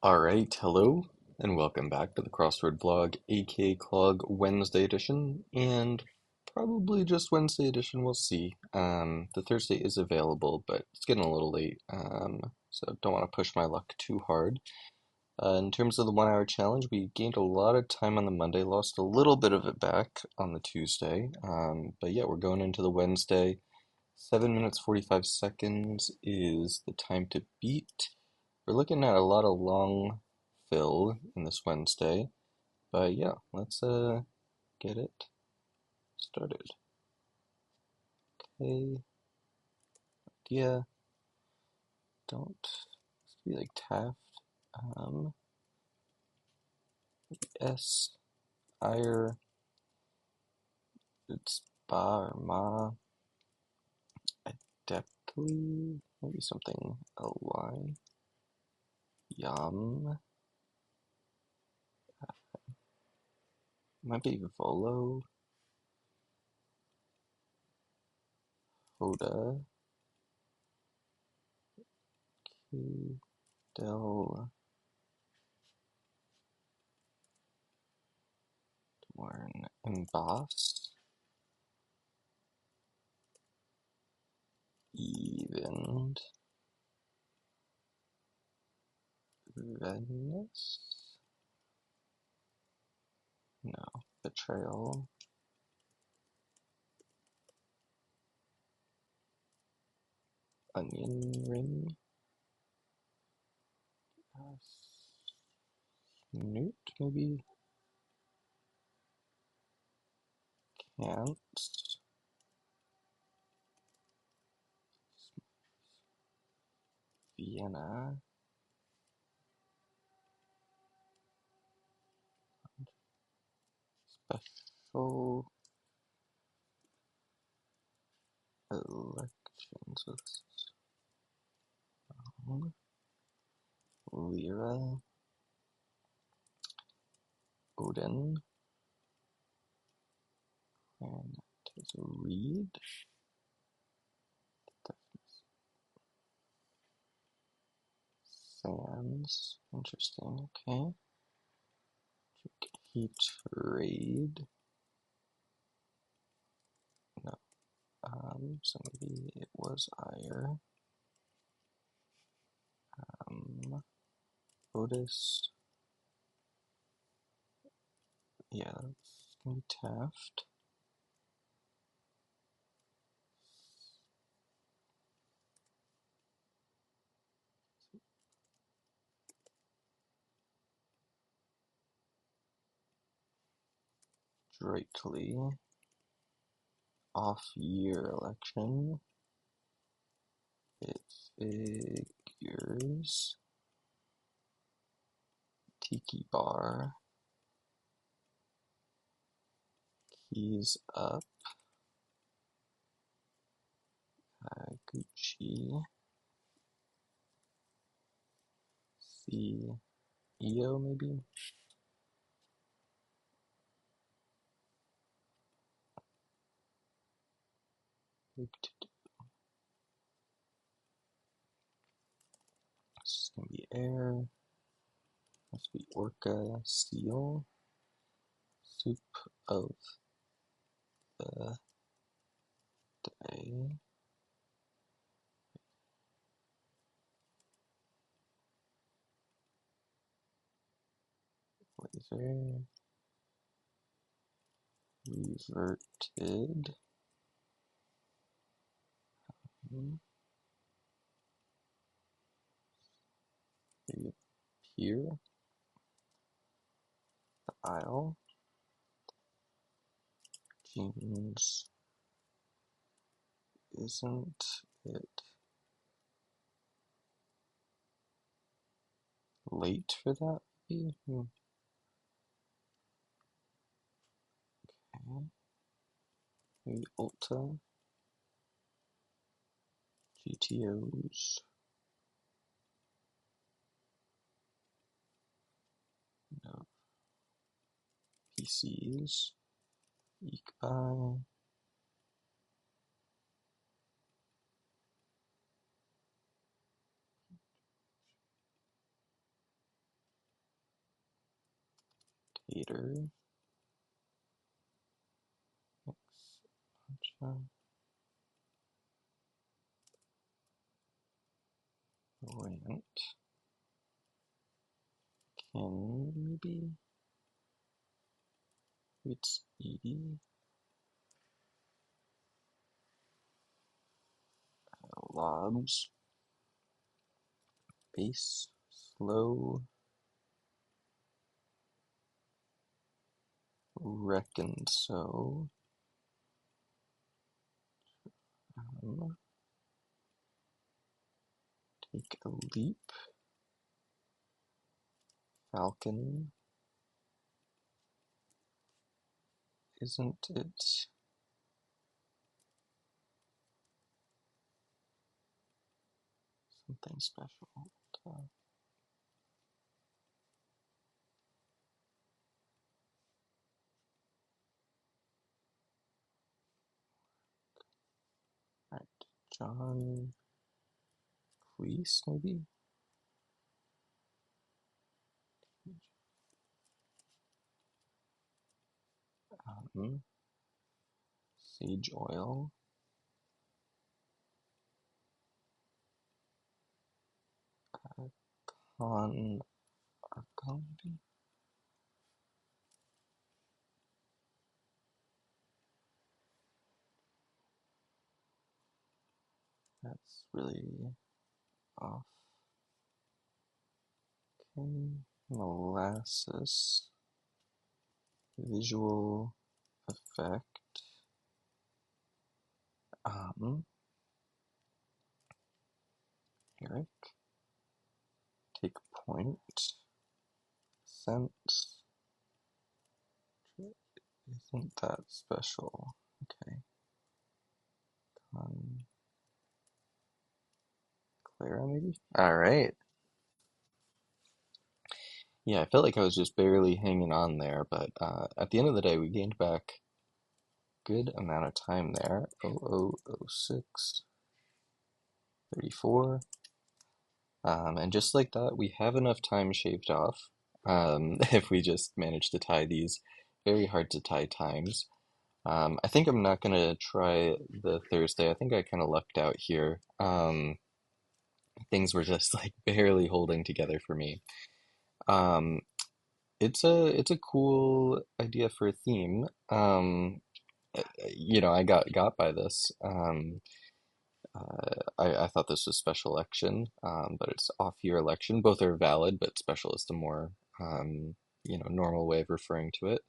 Alright, hello, and welcome back to the Crossword vlog, aka Clog Wednesday edition, and probably just Wednesday edition, we'll see. The Thursday is available, but it's getting a little late, so don't want to push my luck too hard. In terms of the 1 hour challenge, we gained a lot of time on the Monday, lost a little bit of it back on the Tuesday, but yeah, we're going into the Wednesday. 7 minutes 45 seconds is the time to beat. We're looking at a lot of long fill in this Wednesday, but yeah, let's get it started. Okay, yeah, don't be like Taft. Um, S, ire, it's ba or ma, adeptly, maybe something ly, yum, might be volo, hoda, del, learn, emboss, evened, Venice, no, betrayal, onion ring, newt, maybe, can't, Vienna, special elections with Lyra, Odin, and there's a reed, sands, interesting, okay, heat raid, no, so maybe it was ire, Otis, yeah, that's gonna be Taft, Drakely, off-year election, it figures, Tiki bar, keys up, Gucci, C, EO maybe, big this is gonna be air, must be orca, seal, soup of the day, laser, reverted, here, the aisle, jeans, isn't it late for that? Maybe? Okay. Maybe Ulta, GTOs, no, PCs, Eekbuy, Hater. Expansion. Rant. Can maybe? It's E. Lobs. Base. Slow. Reckon so. Take a leap. Falcon. Isn't it something special? Alright, John Cleese, maybe? Sage oil. Archon, Archon, maybe? That's really off. Okay, molasses. Visual effect. Eric. Take point. Sense. Isn't that special? Okay. Clara, maybe? Alright. Yeah, I felt like I was just barely hanging on there, but at the end of the day, we gained back a good amount of time there. 0006, 34. And just like that, we have enough time shaved off. If we just manage to tie these very hard to tie times. I think I'm not gonna try the Thursday. I think I kind of lucked out here. Things were just like barely holding together for me. Um, it's a cool idea for a theme. I got by this. I thought this was special election, but it's off year election. Both are valid, but special is the more normal way of referring to it.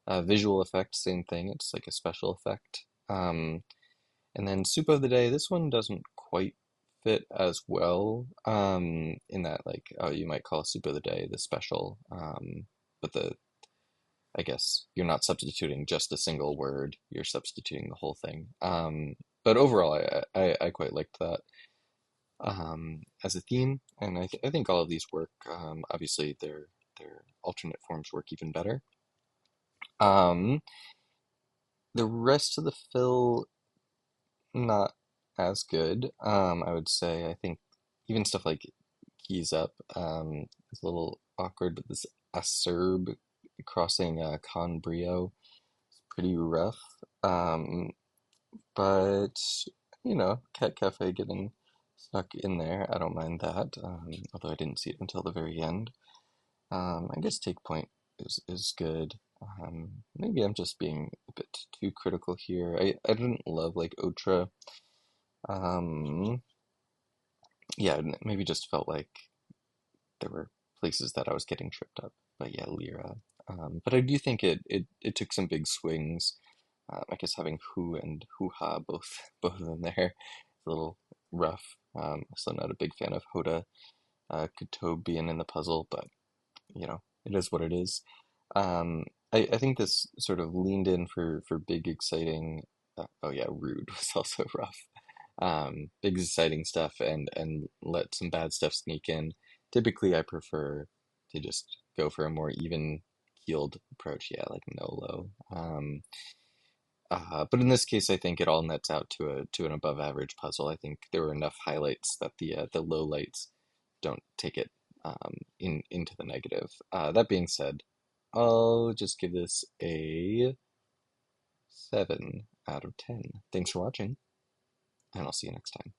Visual effect, same thing. It's like a special effect. And then soup of the day. This one doesn't quite fit as well. In that like you might call soup of the day the special. But the I guess you're not substituting just a single word, you're substituting the whole thing. But overall, I quite liked that as a theme, and I think all of these work. Obviously, their alternate forms work even better. Um, the rest of the fill, not as good. I would say. I think even stuff like keys up is a little awkward, but this acerb crossing con brio pretty rough. Um, but Cat Cafe getting stuck in there, I don't mind that. Although I didn't see it until the very end. I guess Take Point is good. Maybe I'm just being a bit too critical here. I didn't love like Otra. Um, yeah, maybe just felt like there were places that I was getting tripped up. But yeah, Lyra. But I do think it took some big swings. I guess having Who and Hoo Ha both of them there, a little rough. Also not a big fan of Hoda Katob being in the puzzle, but it is what it is. I think this sort of leaned in for big exciting. Oh yeah, Rude was also rough. Big exciting stuff and let some bad stuff sneak in. Typically, I prefer to just go for a more even keeled approach. Yeah, like Nolo. But in this case, I think it all nets out to an above average puzzle. I think there were enough highlights that the low lights don't take it into the negative. That being said, I'll just give this a 7 out of 10. Thanks for watching, and I'll see you next time.